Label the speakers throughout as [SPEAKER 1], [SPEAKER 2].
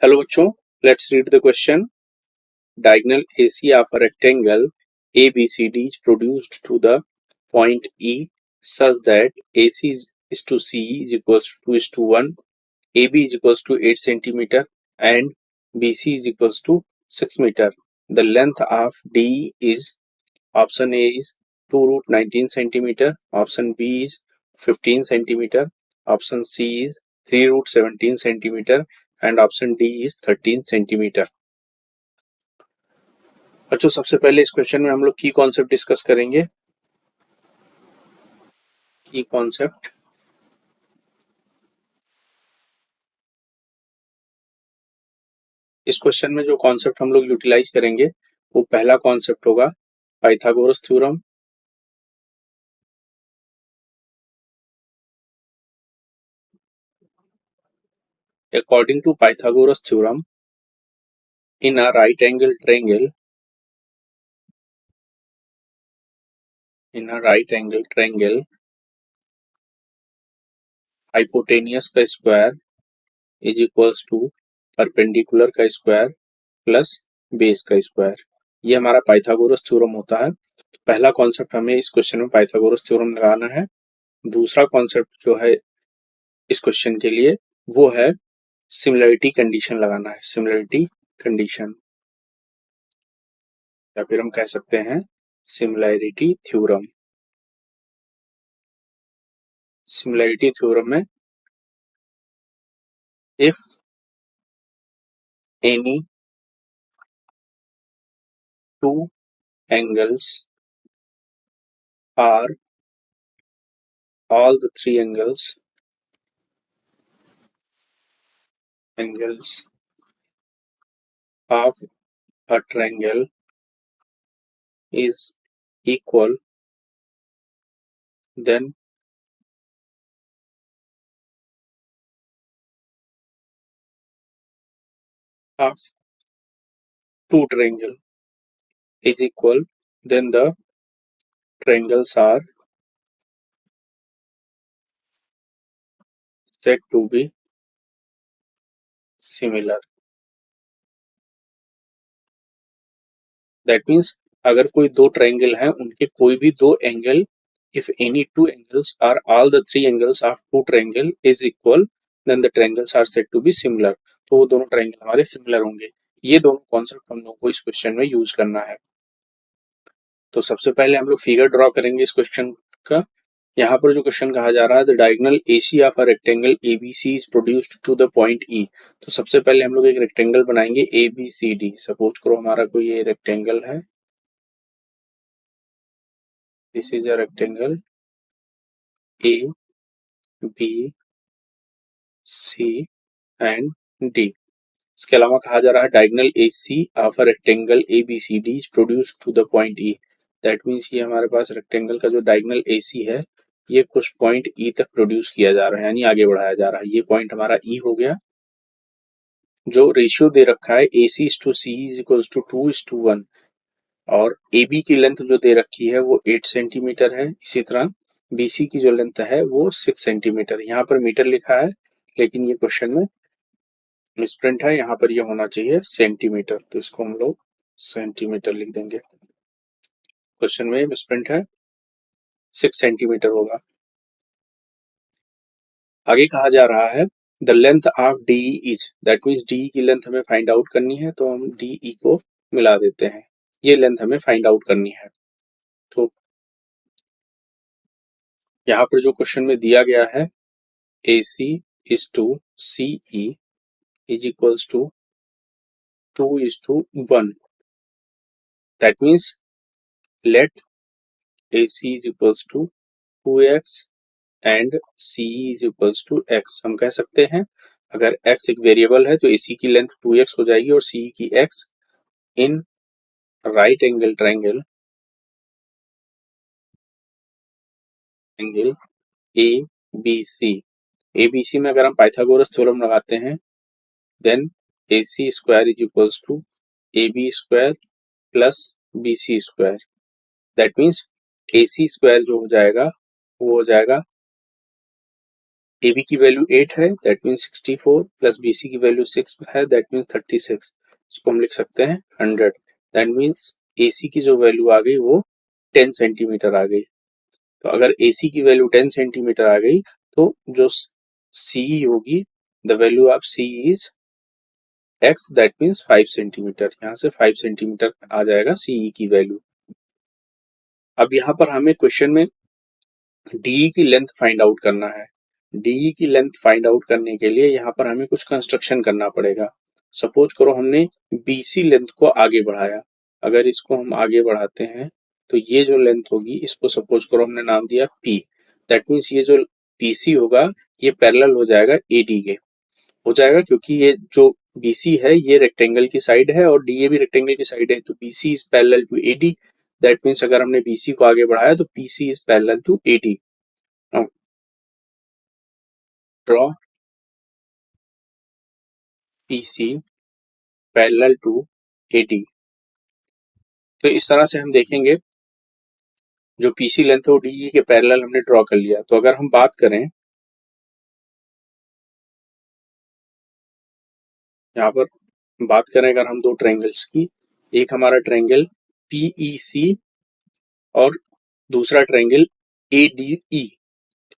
[SPEAKER 1] Hello बच्चों, let's read the question. Diagonal AC of a rectangle ABCD is produced to the point E such that AC is to C is equals to 2 is to 1, AB is equals to 8 centimeter and BC is equals to 6 meter. The length of DE is option A is 2 root 19 centimeter, option B is 15 centimeter, option C is 3 root 17 centimeter and option D is 13 centimeter. बच्चों सबसे पहले इस question में हम लोग की concept discuss करेंगे. की कॉन्सेप्ट इस क्वेश्चन में जो कॉन्सेप्ट हम लोग यूटिलाइज करेंगे वो पहला कॉन्सेप्ट होगा Pythagoras theorem. According to Pythagoras theorem in a right angle triangle hypotenuse का square is equals to perpendicular का स्क्वायर प्लस बेस का स्क्वायर. ये हमारा पाइथागोरस थ्योरम होता है. पहला कॉन्सेप्ट हमें इस क्वेश्चन में पाइथागोरस थ्योरम लगाना है. दूसरा कॉन्सेप्ट जो है इस क्वेश्चन के लिए वो है सिमिलरिटी कंडीशन लगाना है. सिमिलरिटी कंडीशन या फिर हम कह सकते हैं सिमिलरिटी थ्योरम. सिमिलरिटी थ्योरम में if any two angles are all the three angles of a triangle is equal, then of two triangle is equal, then the triangles are said to be similar. That means अगर कोई दो triangle हैं उनके कोई भी दो angle if any two angles are all the three angles of two triangle is equal then the triangles are said to be similar. तो वो दोनों ट्रायंगल हमारे सिमिलर होंगे. ये दोनों कॉन्सेप्ट हम लोगों को इस क्वेश्चन में यूज करना है. तो सबसे पहले हम लोग फिगर ड्रॉ करेंगे इस क्वेश्चन का. यहाँ पर जो क्वेश्चन कहा जा रहा है the diagonal AC of a rectangle ABC is produced to the point E. तो सबसे पहले हम लोग एक रेक्टेंगल बनाएंगे ABCD. सपोज करो हमारा कोई ये रेक्टेंगल है. This is a rectangle A B C and D. इसके अलावा कहा जा रहा है diagonal AC of a rectangle ABCD is produced to the point E. That means ये हमारे पास रेक्टेंगल का जो डायगोनल AC है ये कुछ पॉइंट E तक प्रोड्यूस किया जा रहा है यानी आगे बढ़ाया जा रहा है. ये पॉइंट हमारा E हो गया. जो रेशियो दे रखा है AC is to C is equals to 2 is to 1 और AB की लेंथ जो दे रखी है वो 8 सेंटीमीटर है. इसी तरह BC की जो लेंथ है वो 6 सेंटीमीटर. यहाँ पर मीटर लिखा है लेकिन ये क्वेश्चन में मिसप्रिंट है. यहाँ पर ये होना चाहिए सेंटीमीटर. तो इसको हम लोग सेंटीमीटर लिख देंगे. क्वेश्चन में मिसप्रिंट है 6 सेंटीमीटर होगा. आगे कहा जा रहा है the length of DE is. That means DE की लेंथ हमें फाइंड आउट करनी है तो हम DE को मिला देते हैं. ये लेंथ हमें फाइंड आउट करनी है. तो यहाँ पर जो क्वेश्चन में दिया गया है AC is to CE is equals to 2 is to 1. That means let AC is equals to 2x and CE is equals to x. हम कह सकते हैं अगर x एक वेरिएबल है तो AC की लेंथ 2x हो जाएगी और CE की x. In right angle triangle angle ABC में अगर हम पाइथागोरस थ्योरम लगाते हैं then AC square is equals to AB square plus BC square. That means AC square जो हो जाएगा वो हो जाएगा ए बी की वैल्यू 8 है, that means 64, plus B C की वैल्यू 6 है, दैट मीन्स 36। इसको हम लिख सकते हैं 100। दैट मीन्स ए सी की जो वैल्यू आ गई वो 10 सेंटीमीटर आ गई। तो अगर ए सी की वैल्यू 10 सेंटीमीटर आ गई तो जो सी होगी, the value of C is x, that means 5 centimetre. यहाँ से 5 सेंटीमीटर आ जाएगा सीई की वैल्यू। अब यहाँ पर हमें क्वेश्चन में डीई की लेंथ फाइंड आउट करना है। डीई की लेंथ फाइंड आउट करने के लिए यहाँ पर हमें कुछ कंस्ट्रक्शन करना पड़ेगा। सपोज करो हमने बीसी लेंथ को आगे बढ़ाया। अगर इसको हम आगे बढ़ाते हैं तो ये जो लेंथ होगी, इसको सपोज करो हमने नाम दिया पी। दैट मीन्स ये जो पीसी होगा ये पैरेलल हो जाएगा एडी के, हो जाएगा, क्योंकि ये जो बीसी है ये रेक्टेंगल की साइड है और डीए भी रेक्टेंगल की साइड है, तो BC is parallel to AD. That means अगर हमने बीसी को आगे बढ़ाया तो PC is parallel to AD. Now draw PC parallel to AD. तो इस तरह से हम देखेंगे जो पीसी लेंथ है वो डीई के पैरेलल हमने ड्रॉ कर लिया। तो अगर हम बात करें यहाँ पर, बात करें अगर हम दो ट्रायंगल्स की, एक हमारा ट्रायंगल पीईसी और दूसरा ट्रायंगल एडीई।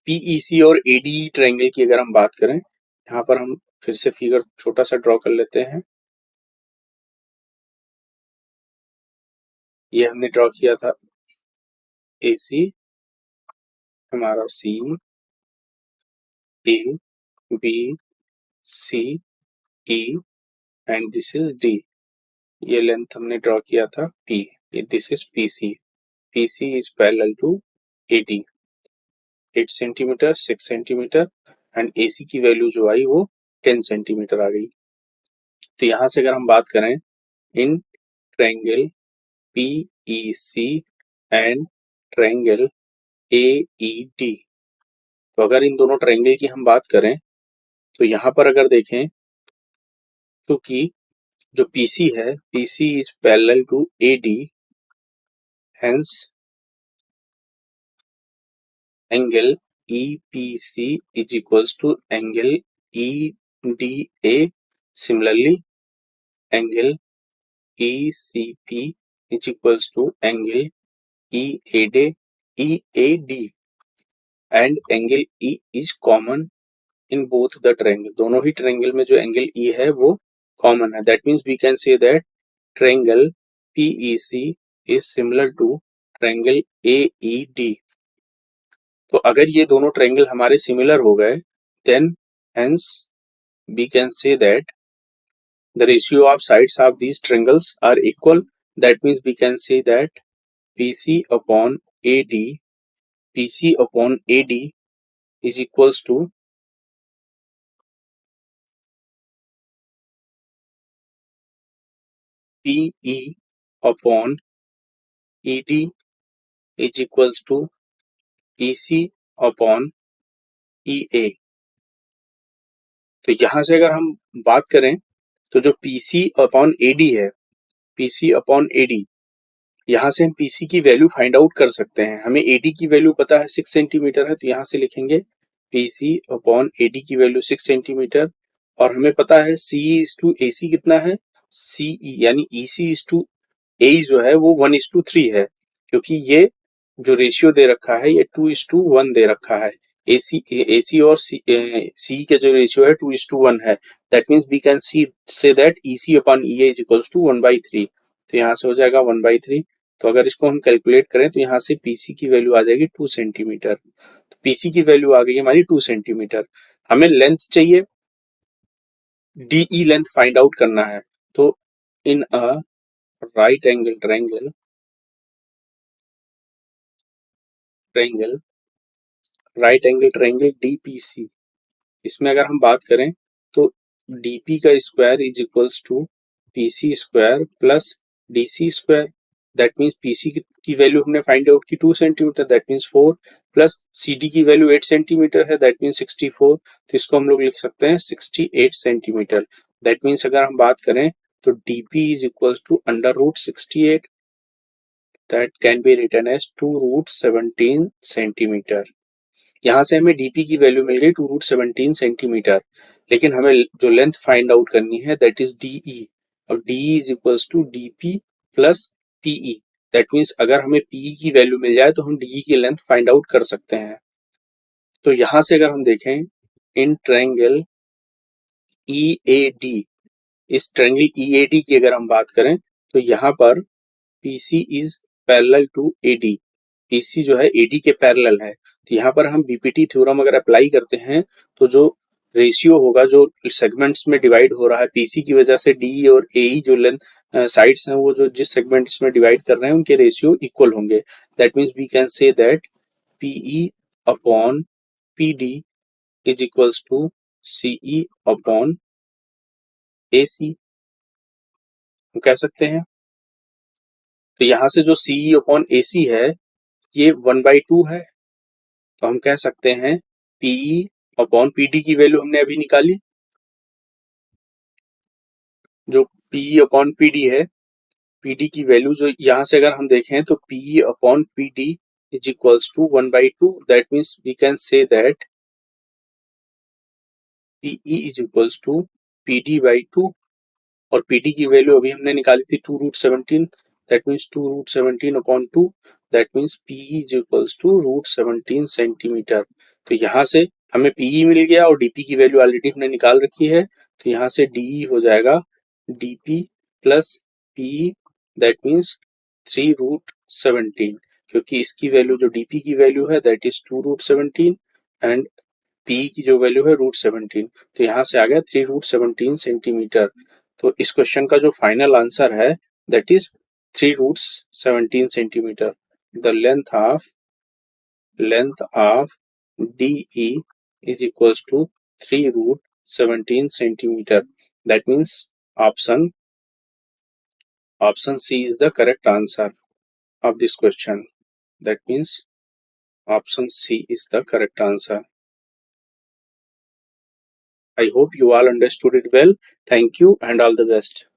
[SPEAKER 1] पीईसी और एडीई ट्रायंगल की अगर हम बात करें, यहाँ पर हम फिर से फिगर छोटा सा ड्रॉ कर लेते हैं। ये हमने ड्रॉ किया था एसी, हमारा C, A, B, C, E and this is D. ये लेंथ हमने ड्रॉ किया था P, this is PC. PC is parallel to AD, 8 centimetre, 6 centimetre and AC की वैल्यू जो आई वो 10 सेंटीमीटर आ गई। तो यहाँ से अगर हम बात करें in triangle PEC and triangle AED, तो अगर इन दोनों ट्रायंगल की हम बात करें तो यहाँ पर अगर देखें तो कि जो पीसी है, PC is parallel to AD, hence angle EPC is equals to angle EDA. Similarly angle ECP is equals to angle EAD and angle E is common in both the triangle. दोनों ही triangle में जो angle E है वो common है। That means we can say that triangle PEC is similar to triangle AED. तो अगर ये दोनों ट्रायंगल हमारे सिमिलर हो गए, then hence we can say that the ratio of sides of these triangles are equal. That means we can say that PC upon AD, PC upon AD is equals to PE upon ED is equals to PC upon EA। तो यहां से अगर हम बात करें तो जो PC upon AD है, PC अपॉन AD, यहाँ से हम PC की वैल्यू फाइंड आउट कर सकते हैं। हमें AD की वैल्यू पता है 6 सेंटीमीटर है, तो यहाँ से लिखेंगे PC अपॉन AD की वैल्यू 6 सेंटीमीटर। और हमें पता है CE इज टू AC कितना है, CE यानी EC इज टू ए जो है वो 1:3 है, क्योंकि ये जो रेशियो दे रखा है ये 2:1 दे रखा है। एसी और सी के जो रेशियो है 2:1 है। That means we can see say that EC upon E is equals to 1/3। तो यहाँ से हो जाएगा 1/3। तो अगर इसको हम कैलकुलेट करें तो यहाँ से पीसी की वैल्यू आ जाएगी 2 सेंटीमीटर। तो पीसी की वैल्यू आ गई हमारी 2 सेंटीमीटर। हमें लेंथ चाहिए, डीई लेंथ फाइंड आउट करना है। तो in a right angle triangle right angle triangle DPC, इसमें अगर हम बात करें तो डीपी का square is equals to PC square plus DC square. That means PC की वैल्यू हमने फाइंड आउट की 2 centimetre, that means 4, plus CD की वैल्यू 8 सेंटीमीटर है, दैट मीन्स 64। तो इसको हम लोग लिख सकते हैं 68 सेंटीमीटर। दैट मीन्स अगर हम बात करें तो DP is equals to under root 68, that can be written as 2 root 17 centimetre. यहाँ से हमें डीपी की वैल्यू मिल गई 2√17 सेंटीमीटर, लेकिन हमें जो लेंथ फाइंड आउट करनी है दैट इज डीई, और DE is equals to DP plus PE. That means अगर हमें पीई की वैल्यू मिल जाए तो हम डीई की लेंथ फाइंड आउट कर सकते हैं। तो यहाँ से अगर हम देखें इन ट्रायंगल EAD, इस ट्रायंगल EAD की अगर हम बात करें तो यहाँ पर PC is parallel to AD, PC जो है AD के पैरेलल है। तो यहाँ पर हम BPT थ्योरम अगर अप्लाई करते हैं तो जो रेशियो होगा, जो सेगमेंट्स में डिवाइड हो रहा है PC की वजह से, DE और AE जो लेंथ साइड्स हैं वो जो जिस सेगमेंट्स में डिवाइड कर रहे हैं उनके रेशियो इक्वल होंगे। That means we can say that PE upon PD is equals to CE upon AC, हम कह सकते हैं। तो यहाँ से जो CE अपॉन AC है ये 1/2 है, तो हम कह सकते हैं PE अपॉन PD की वैल्यू हमने अभी निकाली, जो PE अपॉन PD है, PD की वैल्यू जो यहाँ से अगर हम देखें तो PE upon PD is equals to 1/2। That means we can say that PE is equals to PD/2, और PD की वैल्यू अभी हमने निकाली थी 2√17, that means 2√17 upon 2, that means PE is equals to √17 centimetre. तो यहाँ से हमें PE मिल गया और DP की वैल्यू ऑलरेडी हमने निकाल रखी है, तो यहाँ से DE हो जाएगा DP plus PE, that means 3√17, क्योंकि इसकी वैल्यू जो DP की वैल्यू है दैट इज 2√17 एंड PE की जो वैल्यू है √17, तो यहाँ से आ गया 3√17 सेंटीमीटर। तो इस क्वेश्चन का जो फाइनल आंसर है that is 3√17 centimetre. The length of DE is equals to 3√17 centimeter. That means option C is the correct answer of this question. That means option C is the correct answer. I hope you all understood it well. Thank you and all the best.